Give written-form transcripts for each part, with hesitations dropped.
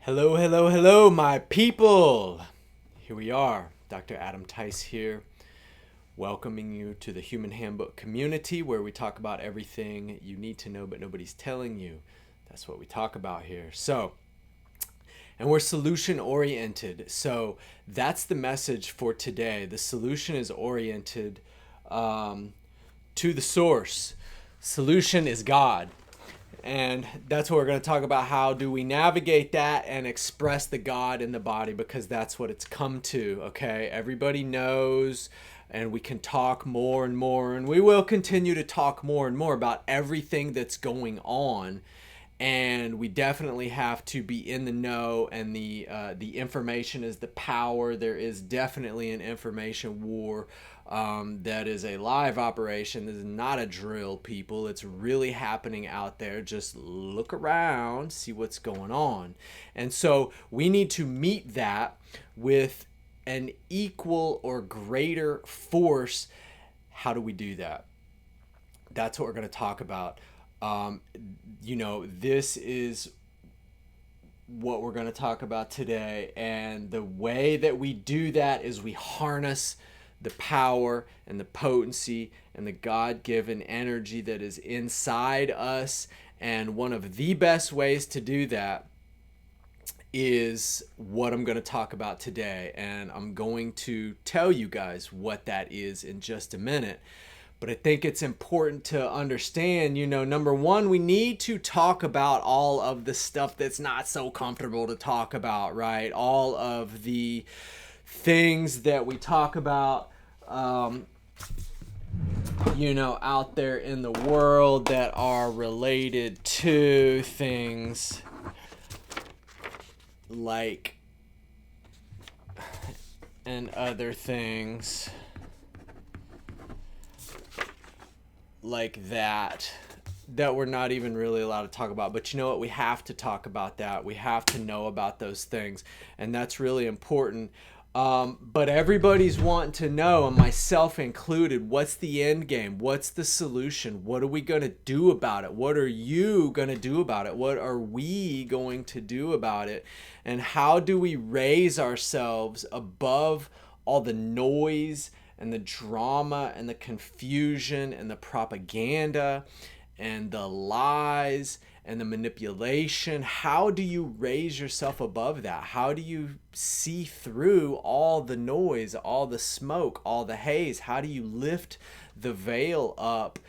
Hello, hello, hello, my people. Here we are, Dr. Adam Tice here, welcoming you to the Human Handbook community where we talk about everything you need to know but nobody's telling you. That's what we talk about here. And we're solution oriented. So that's the message for today. The solution is oriented to the source. Solution is God. And that's what we're going to talk about. How do we navigate that and express the God in the body? Because that's what it's come to, okay? Everybody knows, and we can talk more and more, and we will continue to talk more and more about everything that's going on. And we definitely have to be in the know, and the information is the power. There is definitely an information war. That is a live operation. This is not a drill, people. It's really happening out there. Just look around, see what's going on. And so we need to meet that with an equal or greater force. How do we do that? That's what we're going to talk about. This is what we're going to talk about today. And the way that we do that is we harness the power and the potency and the God-given energy that is inside us. And one of the best ways to do that is what I'm going to talk about today. And I'm going to tell you guys what that is in just a minute. But I think it's important to understand, number one, we need to talk about all of the stuff that's not so comfortable to talk about, right? All of the things that we talk about, out there in the world that are related to things like, and other things like that we're not even really allowed to talk about. But you know what? We have to talk about that. We have to know about those things. And that's really important. But everybody's wanting to know, and myself included, what's the end game? What's the solution? What are we going to do about it? What are you going to do about it? What are we going to do about it? And how do we raise ourselves above all the noise and the drama and the confusion and the propaganda and the lies and the manipulation? How do you raise yourself above that? How do you see through all the noise, all the smoke, all the haze? How do you lift the veil up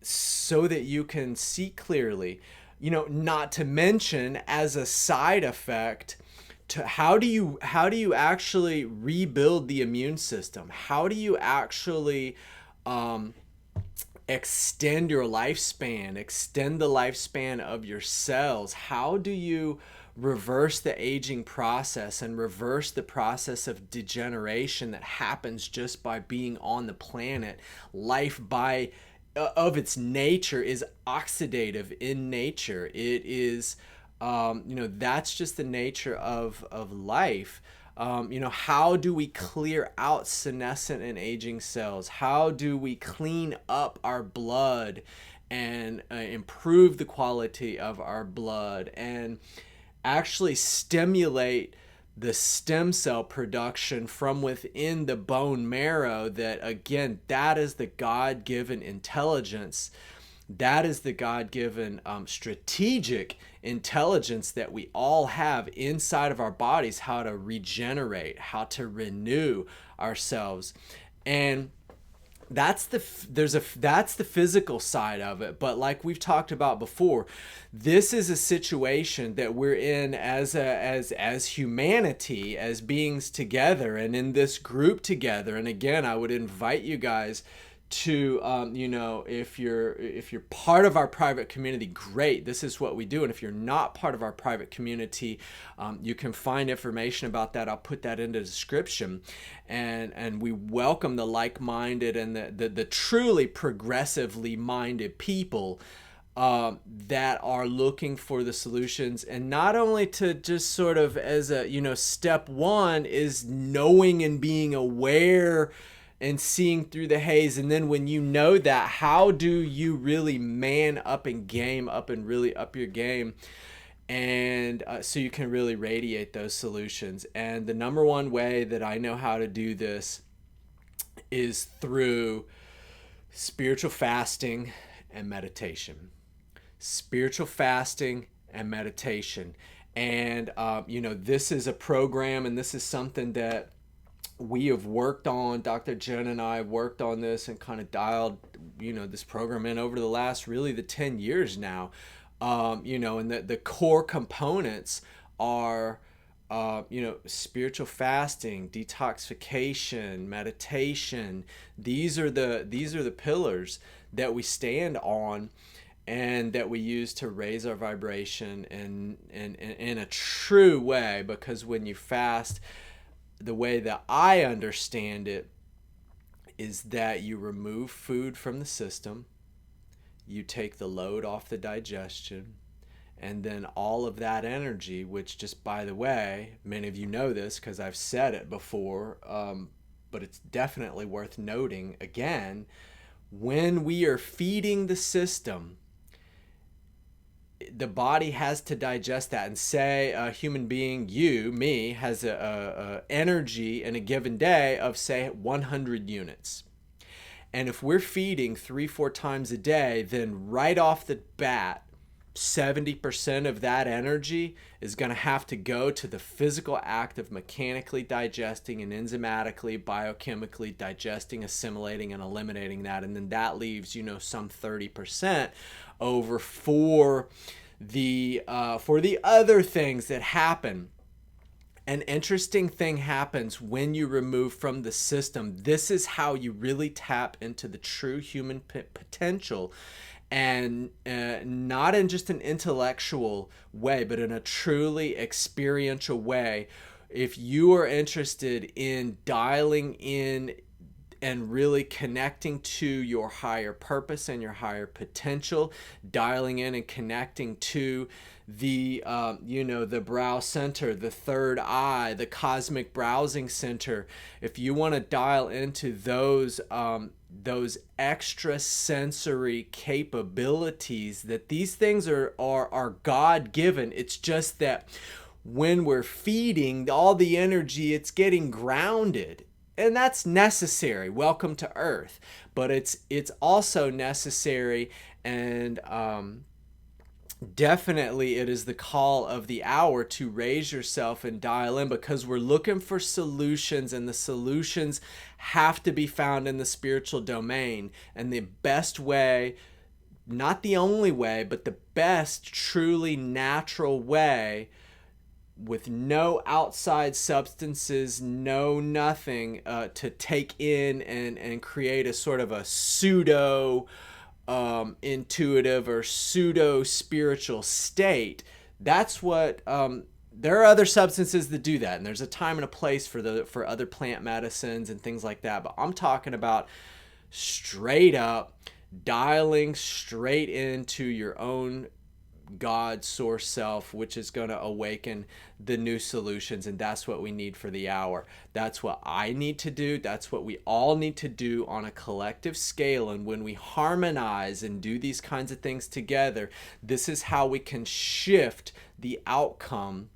so that you can see clearly? Not to mention, as a side effect, how do you actually rebuild the immune system? How do you actually extend your lifespan, extend the lifespan of your cells? How do you reverse the aging process and reverse the process of degeneration that happens just by being on the planet? Life of its nature is oxidative in nature. It is that's just the nature of life. How do we clear out senescent and aging cells? How do we clean up our blood and improve the quality of our blood and actually stimulate the stem cell production from within the bone marrow? That, again, that is the God-given intelligence. That is the God-given strategic intelligence that we all have inside of our bodies, how to regenerate, how to renew ourselves. And that's the physical side of it. But like we've talked about before, this is a situation that we're in as humanity, as beings together, and in this group together. And again, I would invite you guys to if you're part of our private community, great, this is what we do. And if you're not part of our private community, you can find information about that. I'll put that in the description. And we welcome the like-minded and the truly progressively minded people that are looking for the solutions. And not only to just sort of, as a step one is knowing and being aware and seeing through the haze. And then when you know that, how do you really man up and game up and really up your game And so you can really radiate those solutions. And the number one way that I know how to do this is through spiritual fasting and meditation. Spiritual fasting and meditation. And, this is a program, and this is something that we have worked on. Dr. Jen and I have worked on this and kind of dialed, this program in over the last really the 10 years now. And the core components are, spiritual fasting, detoxification, meditation. These are the pillars that we stand on and that we use to raise our vibration in a true way. Because when you fast, the way that I understand it is that you remove food from the system, you take the load off the digestion, and then all of that energy, which, just by the way, many of you know this because I've said it before, but it's definitely worth noting again, when we are feeding the system, the body has to digest that. And say a human being, me, has a energy in a given day of, say, 100 units. And if we're feeding 3-4 times a day, then right off the bat, 70% of that energy is going to have to go to the physical act of mechanically digesting and enzymatically, biochemically digesting, assimilating, and eliminating that. And then that leaves, some 30% over for the other things that happen. An interesting thing happens when you remove from the system. This is how you really tap into the true human potential, and not in just an intellectual way, but in a truly experiential way. If you are interested in dialing in and really connecting to your higher purpose and your higher potential, dialing in and connecting to the the brow center, the third eye, the cosmic browsing center. If you want to dial into those extra sensory capabilities, that these things are God-given. It's just that when we're feeding all the energy, it's getting grounded. And that's necessary. Welcome to Earth. But it's also necessary, and definitely it is the call of the hour to raise yourself and dial in, because we're looking for solutions, and the solutions have to be found in the spiritual domain. And the best way, not the only way, but the best truly natural way, with no outside substances, no nothing, to take in and create a sort of a pseudo intuitive or pseudo spiritual state. That's what there are other substances that do that, and there's a time and a place for other plant medicines and things like that. But I'm talking about straight up dialing straight into your own God source self, which is going to awaken the new solutions. And that's what we need for the hour. That's what I need to do. That's what we all need to do on a collective scale. And when we harmonize and do these kinds of things together, this is how we can shift the outcome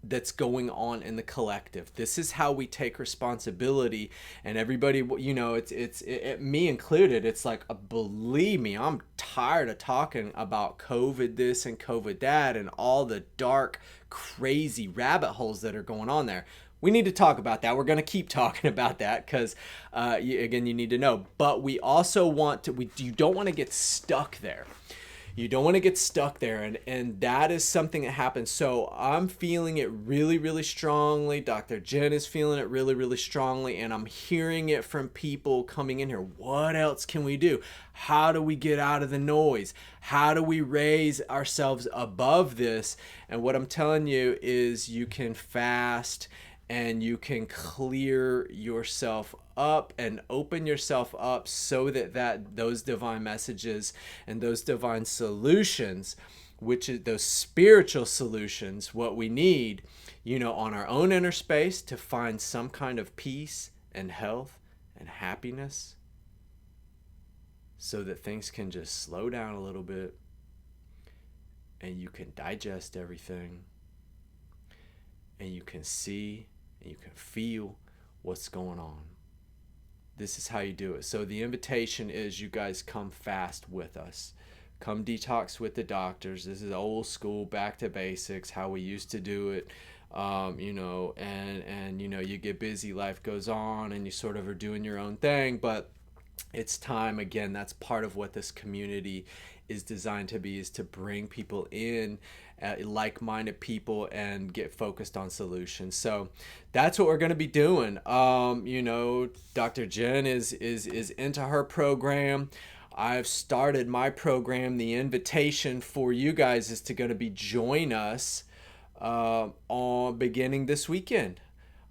that's going on in the collective. This is how we take responsibility. And everybody, it's me included. It's like, believe me, I'm tired of talking about COVID this and COVID that and all the dark, crazy rabbit holes that are going on there. We need to talk about that. We're going to keep talking about that because, again, you need to know. But we also you don't want to get stuck there. You don't want to get stuck there, and that is something that happens. So I'm feeling it really, really strongly. Dr. Jen is feeling it really, really strongly, and I'm hearing it from people coming in here. What else can we do? How do we get out of the noise? How do we raise ourselves above this? And what I'm telling you is you can fast, and you can clear yourself up and open yourself up so that those divine messages and those divine solutions, which is those spiritual solutions, what we need, on our own inner space to find some kind of peace and health and happiness, so that things can just slow down a little bit and you can digest everything, and you can see and you can feel what's going on. This is how you do it. So the invitation is you guys come fast with us. Come detox with the doctors. This is old school, back to basics, how we used to do it. You get busy, life goes on, and you sort of are doing your own thing, but it's time. Again, that's part of what this community is designed to be, is to bring people in, like-minded people, and get focused on solutions. So that's what we're going to be doing. Dr. Jen is into her program. I've started my program. The invitation for you guys is to going to be join us on beginning this weekend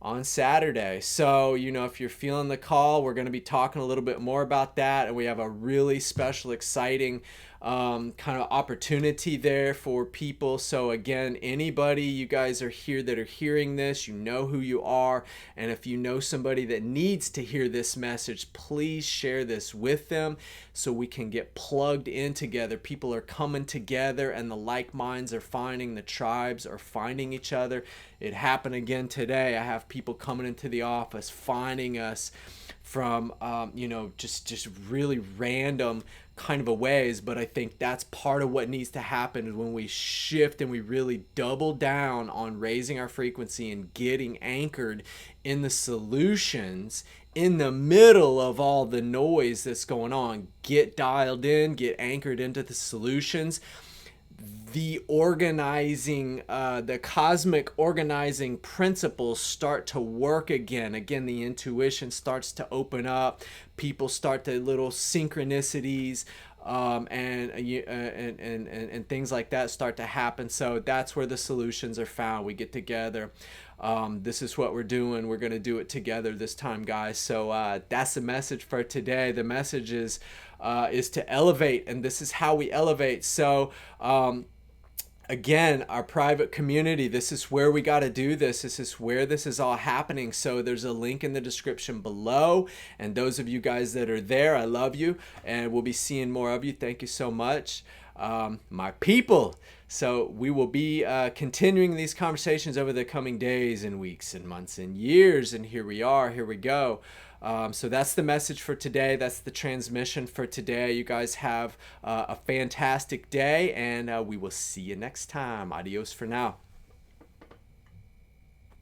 on Saturday. So, if you're feeling the call, we're going to be talking a little bit more about that. And we have a really special, exciting kind of opportunity there for people. So again, anybody, you guys are here that are hearing this, you know who you are. And if you know somebody that needs to hear this message, please share this with them so we can get plugged in together. People are coming together, and the like minds are finding, the tribes are finding each other. It happened again today. I have people coming into the office finding us from just really random kind of a ways, but I think that's part of what needs to happen is when we shift and we really double down on raising our frequency and getting anchored in the solutions in the middle of all the noise that's going on. Get dialed in, get anchored into the solutions. The organizing, the cosmic organizing principles start to work again. Again, the intuition starts to open up. People start to little synchronicities and things like that start to happen. So that's where the solutions are found. We get together. This is what we're doing. We're going to do it together this time, guys. So that's the message for today. The message is to elevate, and this is how we elevate. So again, our private community, this is where we got to do this. This is where this is all happening. So there's a link in the description below. And those of you guys that are there, I love you. And we'll be seeing more of you. Thank you so much, my people. So we will be continuing these conversations over the coming days and weeks and months and years. And here we are. Here we go. So that's the message for today. That's the transmission for today. You guys have a fantastic day, and we will see you next time. Adios for now.